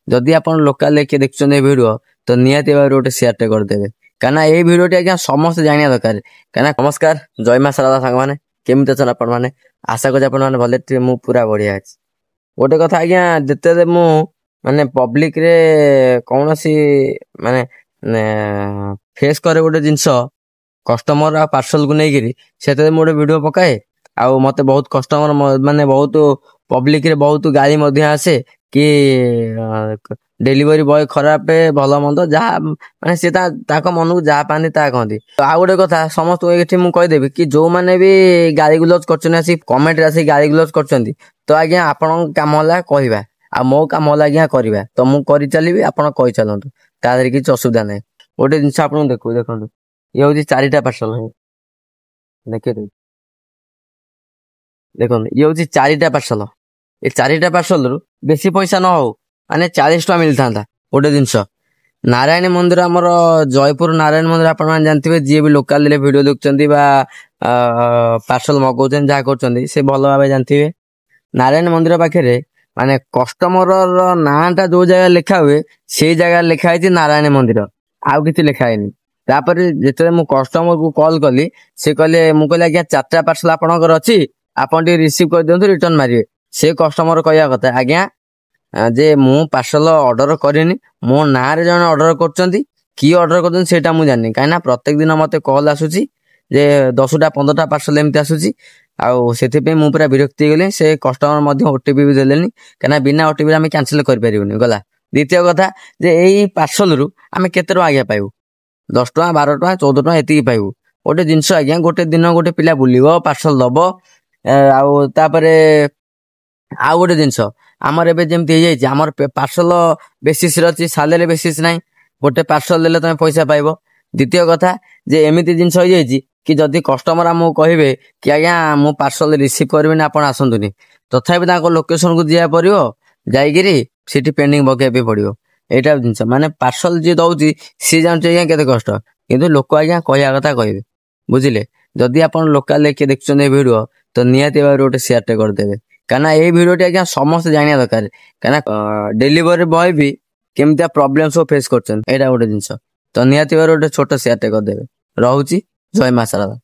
जदि आप लोकाल किए देखुं भिडियो तो निहाती भाव गोटे सेयारटे करदेवे कहीं ये भिडियोटी आज्ञा समस्त जाना दरकार कहीं नमस्कार जय मां शारदा सांग मैंने केमी अच्छा आपण मैंने आशा करें आपण भले मु पूरा बढ़िया अच्छी गोटे कथा आज्ञा जिते मु माने पब्लिक रे कौन सी माने फेस करे गोटे जिनस कस्टमर आ पार्सल को लेकिरी से गोटे वीडियो पकाए आ मते बहुत कस्टमर माने बहुत पब्लिक रे बहुत गाली मध्य आसे कि डेलीवरी बॉय खराब भल मंद जहाँ माने सी मन को जहाँ पानी ता कहती आ गोटे कथा समस्त ये मुझेदेवी कि जो मैंने भी गाली गुलज कर कमेंट आसी गाली गुलज कर तो आज्ञा आपण काम है कहवा आ मो काम है आज्ञा करवा तो मुझे चलिए आपड़ कही चलतु तादेह किसी असुविधा ना गोटे जिन आप देखो देखो ये हूँ 4टा पार्सल देखिए देखो ये हूँ 4टा पार्सल ये 4टा पार्सल रु बेसी पैसा न हो माने 40 टका मिलता गोटे जिनस नारायणी मंदिर आमर जयपुर नारायण मंदिर आप जानते जी भी लोकाल वीडियो देखुं पार्सल मगाऊँ जहाँ कर भल भाव जानते नारायण मंदिर पाखे माने कस्टमर नाटा जो जगह लिखा हुए से जगह लिखाई नारायण मंदिर आउ कि लिखाएनि तापर जिते मु कस्टमर को कॉल कली से कहले मु कहले आज्ञा 4टा पार्सल आपनकर अछि आपन टी रिसीव कर दियंतु रिटर्न मारिए से कस्टमर कहया कथा आज्ञा जे मु पार्सल ऑर्डर करिनी मो ना रे जण ऑर्डर करचंती की ऑर्डर करचंती सेटा मु जानि काइना प्रत्येक दिन मते कॉल आसुची जे 10टा 15टा पार्सल एमती आसुची आउ सेति पे मु पूरा विरक्ति गले से कस्टमर मध्ये ओटीपी भी देलेनी काइना बिना ओटीपी आमे कैंसिल कर परिबोनी गला द्वितीय कथा जे एई पार्सल रु आमे केते रो आज्ञा पाइबो 10 टका 12 टका 14 टका एति पाइबो गोटे जिंस आज्ञा गोटे दिन गोटे पिला बुलिबो पार्सल दबो आउ तापरे आ गोटे जिनस आमर एबे जेमती हे जाई आमर पार्सल बेसिस रछि सैलरी बेसिस नाही गोटे पार्सल देले तमे पैसा पाइबो द्वितीय कथा जे एमिति जिनस हो जाई कि जदि कस्टमर हमको कहिबे कि आज्ञा मु पार्सल रिसीव करबिनी आपण आसंतुनी तथापि ताको लोकेशन को जिया परियो जाईगिरी सिटी पेंडिंग बकेबे पड़ियो एटा जिनस माने पार्सल जे दउची सी जानते आज्ञा केते कष्ट किंतु लोक आज्ञा कहया कथा कहबे बुझिले जदि आपण लोकाल किए देखुं भिडियो तो निहाती भाव गोटे सेयारटे करदेवे कहीं ये भिडियोटी आज्ञा समस्त जाना दरकार कहीं डेलीवरी बॉय भी केमती प्रोब्लेम सब फेस कर गोटे जिनस तो निहाती भाव गोटे छोट सेयारटे करदेवे रहुची जय मां शारदा।